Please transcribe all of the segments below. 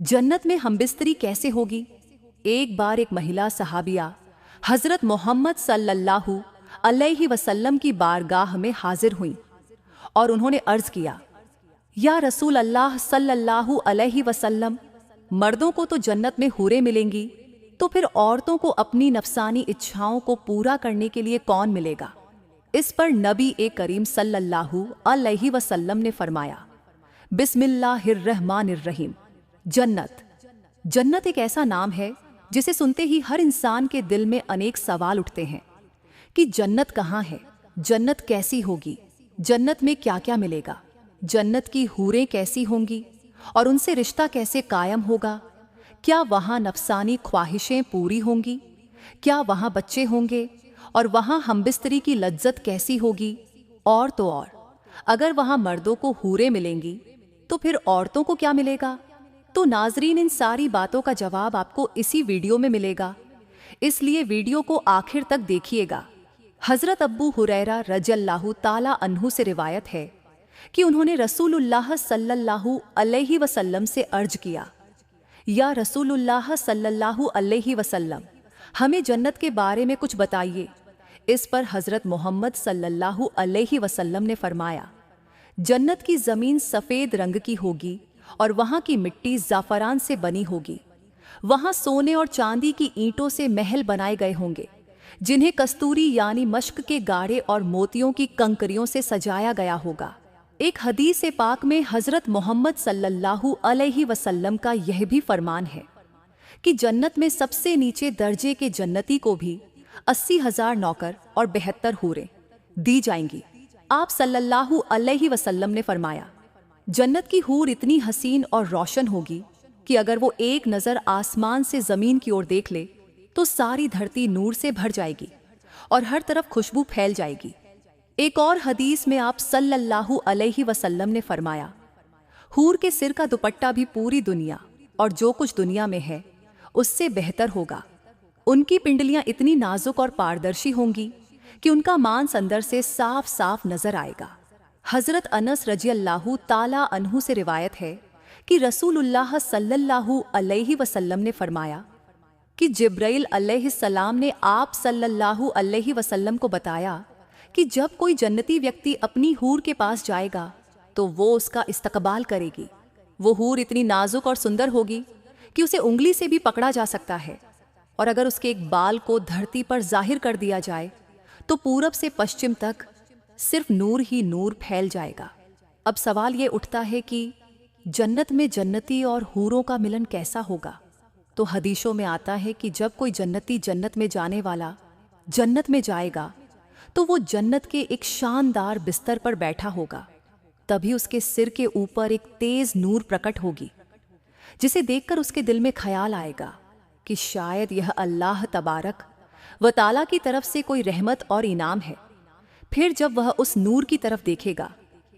जन्नत में हमबिस्तरी कैसे होगी? एक बार एक महिला सहाबिया हजरत मोहम्मद सल्लल्लाहु अलैहि वसल्लम की बारगाह में हाजिर हुई और उन्होंने अर्ज किया, या रसूल अल्लाह सल्लल्लाहु अलैहि वसल्लम, मर्दों को तो जन्नत में हूरें मिलेंगी, तो फिर औरतों को अपनी नफसानी इच्छाओं को पूरा करने के लिए कौन मिलेगा? इस पर नबी करीम सल्लल्लाहु अलैहि वसल्लम ने फरमाया, बिस्मिल्लाहिर्रहमानिर्रहीम। जन्नत एक ऐसा नाम है जिसे सुनते ही हर इंसान के दिल में अनेक सवाल उठते हैं कि जन्नत कहाँ है, जन्नत कैसी होगी, जन्नत में क्या क्या मिलेगा, जन्नत की हूरें कैसी होंगी और उनसे रिश्ता कैसे कायम होगा, क्या वहाँ नफसानी ख्वाहिशें पूरी होंगी, क्या वहाँ बच्चे होंगे और वहाँ हमबिस्तरी की लज्जत कैसी होगी। और तो और, अगर वहाँ मर्दों को हूरें मिलेंगी तो फिर औरतों को क्या मिलेगा? तो नाजरीन, इन सारी बातों का जवाब आपको इसी वीडियो में मिलेगा, इसलिए वीडियो को आखिर तक देखिएगा। हजरत अब्बू हुरैरा रज़ियल्लाहु ताला अन्हु से रिवायत है कि उन्होंने रसूलुल्लाह सल्लल्लाहु अलैहि वसल्लम से अर्ज किया, या रसूलुल्लाह सल्लल्लाहु अलैहि वसल्लम, हमें जन्नत के बारे में कुछ बताइए। इस पर हजरत मोहम्मद सल्लल्लाहु अलैहि वसल्लम ने फरमाया, जन्नत की ज़मीन सफ़ेद रंग की होगी और वहाँ की मिट्टी ज़ाफ़रान से बनी होगी। वहाँ सोने और चांदी की ईंटों से महल बनाए गए होंगे जिन्हें कस्तूरी यानी मश्क के गाढ़े और मोतियों की कंकरियों से सजाया गया होगा। एक हदीस पाक में हजरत मोहम्मद सल्लल्लाहु अलैहि वसल्लम का यह भी फरमान है कि जन्नत में सबसे नीचे दर्जे के जन्नती को भी 80,000 नौकर और 72 हूरें दी जाएंगी। आप सल्लल्लाहु अलैहि वसल्लम ने फरमाया, जन्नत की हूर इतनी हसीन और रोशन होगी कि अगर वो एक नज़र आसमान से ज़मीन की ओर देख ले तो सारी धरती नूर से भर जाएगी और हर तरफ खुशबू फैल जाएगी। एक और हदीस में आप सल्लल्लाहु अलैहि वसल्लम ने फरमाया, हूर के सिर का दुपट्टा भी पूरी दुनिया और जो कुछ दुनिया में है उससे बेहतर होगा। उनकी पिंडलियां इतनी नाजुक और पारदर्शी होंगी कि उनका मांस अंदर से साफ साफ नजर आएगा। हजरत अनस रज़ियल्लाहु ताला अन्हु से रिवायत है कि रसूलुल्लाह सल्लल्लाहु अलैहि वसल्लम ने फरमाया कि जिब्राइल अलैहिस्सलाम ने आप सल्लल्लाहु अलैहि वसल्लम को बताया कि जब कोई जन्नती व्यक्ति अपनी हूर के पास जाएगा तो वो उसका इस्तकबाल करेगी। वो हूर इतनी नाजुक और सुंदर होगी कि उसे उंगली से भी पकड़ा जा सकता है, और अगर उसके एक बाल को धरती पर जाहिर कर दिया जाए तो पूरब से पश्चिम तक सिर्फ नूर ही नूर फैल जाएगा। अब सवाल ये उठता है कि जन्नत में जन्नती और हूरों का मिलन कैसा होगा? तो हदीसों में आता है कि जब कोई जन्नती जन्नत में जाने वाला जन्नत में जाएगा तो वो जन्नत के एक शानदार बिस्तर पर बैठा होगा। तभी उसके सिर के ऊपर एक तेज नूर प्रकट होगी जिसे देखकर उसके दिल में ख्याल आएगा कि शायद यह अल्लाह तबारक व ताला की तरफ से कोई रहमत और इनाम है। फिर जब वह उस नूर की तरफ देखेगा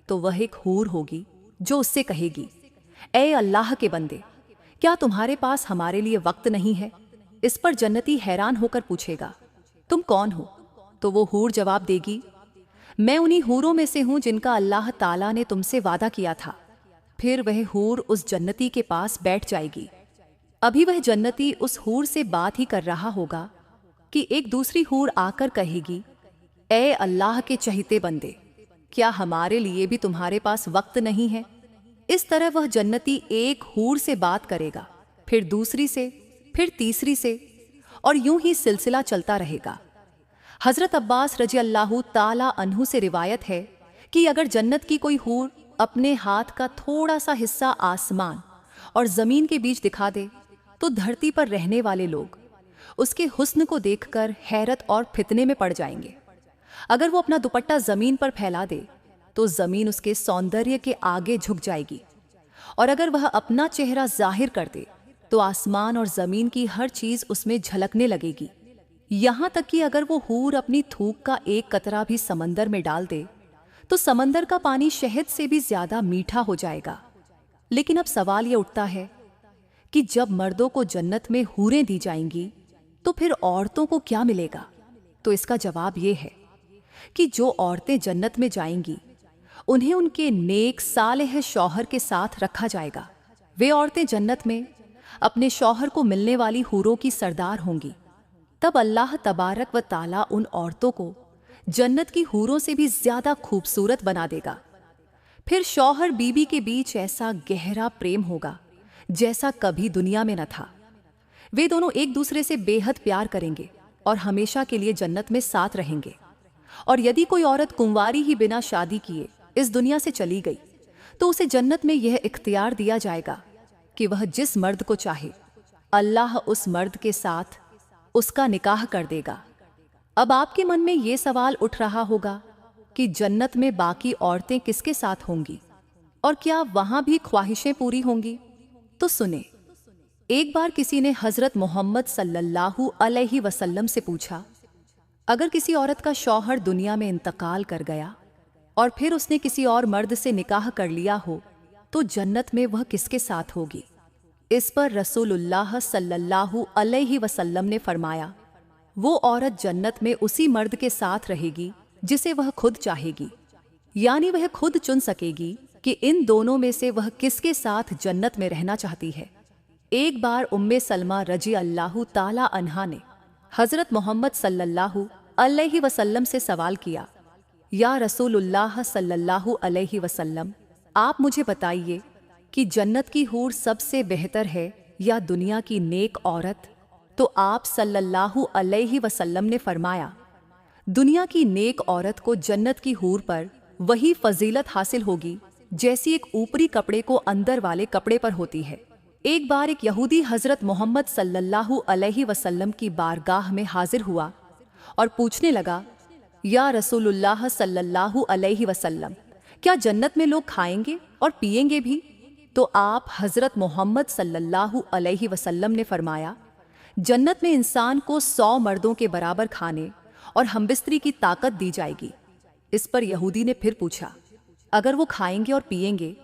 तो वह एक हूर होगी जो उससे कहेगी, ए अल्लाह के बंदे, क्या तुम्हारे पास हमारे लिए वक्त नहीं है? इस पर जन्नती हैरान होकर पूछेगा, तुम कौन हो? तो वो हूर जवाब देगी, मैं उन्हीं हूरों में से हूं जिनका अल्लाह ताला ने तुमसे वादा किया था। फिर वह हूर उस जन्नती के पास बैठ जाएगी। अभी वह जन्नती उस हूर से बात ही कर रहा होगा कि एक दूसरी हूर आकर कहेगी, ए अल्लाह के चहीते बंदे, क्या हमारे लिए भी तुम्हारे पास वक्त नहीं है? इस तरह वह जन्नती एक हूर से बात करेगा, फिर दूसरी से, फिर तीसरी से, और यूं ही सिलसिला चलता रहेगा। हजरत अब्बास रज़ियल्लाहु ताला अन्हु से रिवायत है कि अगर जन्नत की कोई हूर अपने हाथ का थोड़ा सा हिस्सा आसमान और जमीन के बीच दिखा दे तो धरती पर रहने वाले लोग उसके हुस्न को देखकर हैरत और फितने में पड़ जाएंगे। अगर वो अपना दुपट्टा जमीन पर फैला दे तो जमीन उसके सौंदर्य के आगे झुक जाएगी, और अगर वह अपना चेहरा जाहिर कर दे तो आसमान और जमीन की हर चीज उसमें झलकने लगेगी। यहां तक कि अगर वो हूर अपनी थूक का एक कतरा भी समंदर में डाल दे तो समंदर का पानी शहद से भी ज्यादा मीठा हो जाएगा। लेकिन अब सवाल ये उठता है कि जब मर्दों को जन्नत में हूरें दी जाएंगी तो फिर औरतों को क्या मिलेगा? तो इसका जवाब ये है कि जो औरतें जन्नत में जाएंगी उन्हें उनके नेक सालेह शौहर के साथ रखा जाएगा। वे औरतें जन्नत में अपने शौहर को मिलने वाली हूरों की सरदार होंगी। तब अल्लाह तबारक व ताला उन औरतों को जन्नत की हूरों से भी ज्यादा खूबसूरत बना देगा। फिर शौहर बीबी के बीच ऐसा गहरा प्रेम होगा जैसा कभी दुनिया में न था। वे दोनों एक दूसरे से बेहद प्यार करेंगे और हमेशा के लिए जन्नत में साथ रहेंगे। और यदि कोई औरत कुंवारी ही बिना शादी किए इस दुनिया से चली गई तो उसे जन्नत में यह इख्तियार दिया जाएगा कि वह जिस मर्द को चाहे अल्लाह उस मर्द के साथ उसका निकाह कर देगा। अब आपके मन में ये सवाल उठ रहा होगा कि जन्नत में बाकी औरतें किसके साथ होंगी और क्या वहां भी ख्वाहिशें पूरी होंगी? तो सुने। एक बार किसी ने हजरत मोहम्मद सल्लल्लाहु अलैहि वसल्लम से पूछा, अगर किसी औरत का शौहर दुनिया में इंतकाल कर गया और फिर उसने किसी और मर्द से निकाह कर लिया हो तो जन्नत में वह किसके साथ होगी? इस पर रसूलुल्लाह सल्लल्लाहु अलैहि वसल्लम ने फरमाया, वो औरत जन्नत में उसी मर्द के साथ रहेगी जिसे वह खुद चाहेगी, यानी वह खुद चुन सकेगी कि इन दोनों में से वह किसके साथ जन्नत में रहना चाहती है। एक बार उम्मे सलमा रजी अल्लाहु ताला अन्हा ने हजरत मोहम्मद सल्लल्लाहु अलैहि वसल्लम से सवाल किया, या रसूलुल्लाह सल्लल्लाहु अलैहि वसल्लम, आप मुझे बताइए कि जन्नत की हूर सबसे बेहतर है या दुनिया की नेक औरत? तो आप सल्लल्लाहु अलैहि वसल्लम ने फरमाया, दुनिया की नेक औरत को जन्नत की हूर पर वही फजीलत हासिल होगी जैसी एक ऊपरी कपड़े को अंदर वाले कपड़े पर होती है। एक बार एक यहूदी हजरत मोहम्मद सल्लल्लाहु अलैहि वसल्लम की बारगाह में हाजिर हुआ और पूछने लगा, या रसूलुल्लाह सल्लल्लाहु अलैहि वसल्लम, क्या जन्नत में लोग खाएंगे और पिएंगे भी? तो आप हजरत मोहम्मद सल्लल्लाहु अलैहि वसल्लम ने फरमाया, जन्नत में इंसान को 100 मर्दों के बराबर खाने और हमबिस्तरी की ताकत दी जाएगी। इस पर यहूदी ने फिर पूछा, अगर वो खाएंगे और पिएंगे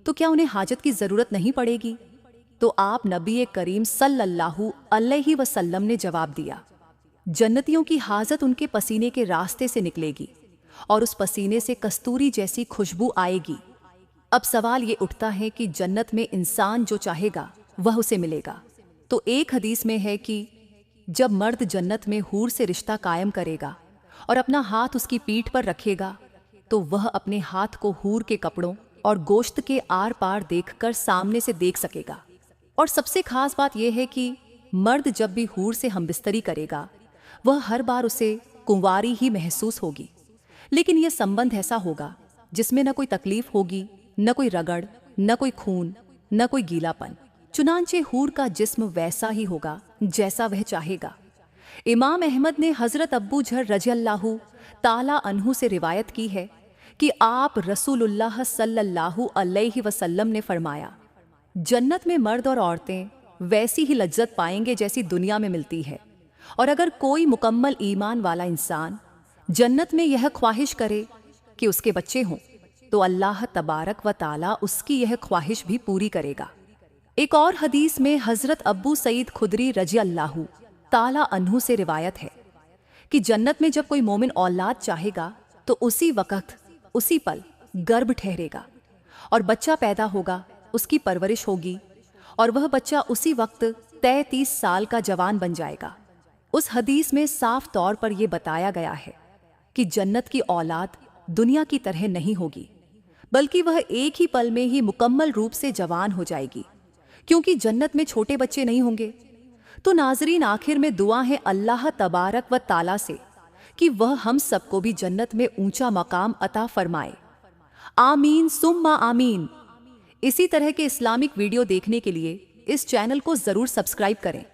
तो क्या उन्हें हाजत की जरूरत नहीं पड़ेगी? तो आप नबी करीम सल्लल्लाहु अलैहि वसल्लम ने जवाब दिया, जन्नतियों की हाजत उनके पसीने के रास्ते से निकलेगी और उस पसीने से कस्तूरी जैसी खुशबू आएगी। अब सवाल ये उठता है कि जन्नत में इंसान जो चाहेगा वह उसे मिलेगा। तो एक हदीस में है कि जब मर्द जन्नत में हूर से रिश्ता कायम करेगा और अपना हाथ उसकी पीठ पर रखेगा तो वह अपने हाथ को हूर के कपड़ों और गोश्त के आर पार देखकर सामने से देख सकेगा। और सबसे खास बात यह है कि मर्द जब भी हूर से हमबिस्तरी करेगा वह हर बार उसे कुंवारी ही महसूस होगी, लेकिन यह संबंध ऐसा होगा जिसमें न कोई तकलीफ होगी, न कोई रगड़, न कोई खून, न कोई गीलापन। चुनांचे हूर का जिस्म वैसा ही होगा जैसा वह चाहेगा। इमाम अहमद ने हजरत अब्बू झर रज़ियल्लाहु ताला अन्हु से रिवायत की है कि आप रसूलुल्लाह सल्लल्लाहु अलैहि वसल्लम ने फरमाया, जन्नत में मर्द और औरतें वैसी ही लज्जत पाएंगे जैसी दुनिया में मिलती है। और अगर कोई मुकम्मल ईमान वाला इंसान जन्नत में यह ख्वाहिश करे कि उसके बच्चे हों तो अल्लाह तबारक व ताला उसकी यह ख्वाहिश भी पूरी करेगा। एक और हदीस में हजरत अब्बू सईद खुदरी रज़ियल्लाहु ताला अन्हु से रिवायत है कि जन्नत में जब कोई मोमिन औलाद चाहेगा तो उसी वक्त उसी पल गर्भ ठहरेगा और बच्चा पैदा होगा, उसकी परवरिश होगी और वह बच्चा उसी वक्त 33 साल का जवान बन जाएगा। उस हदीस में साफ तौर पर यह बताया गया है कि जन्नत की औलाद दुनिया की तरह नहीं होगी, बल्कि वह एक ही पल में ही मुकम्मल रूप से जवान हो जाएगी, क्योंकि जन्नत में छोटे बच्चे नहीं होंगे। तो नाजरीन, आखिर में दुआ है अल्लाह तबारक व ताला से कि वह हम सबको भी जन्नत में ऊंचा मकाम अता फरमाए। आमीन सुम्मा आमीन। इसी तरह के इस्लामिक वीडियो देखने के लिए इस चैनल को जरूर सब्सक्राइब करें।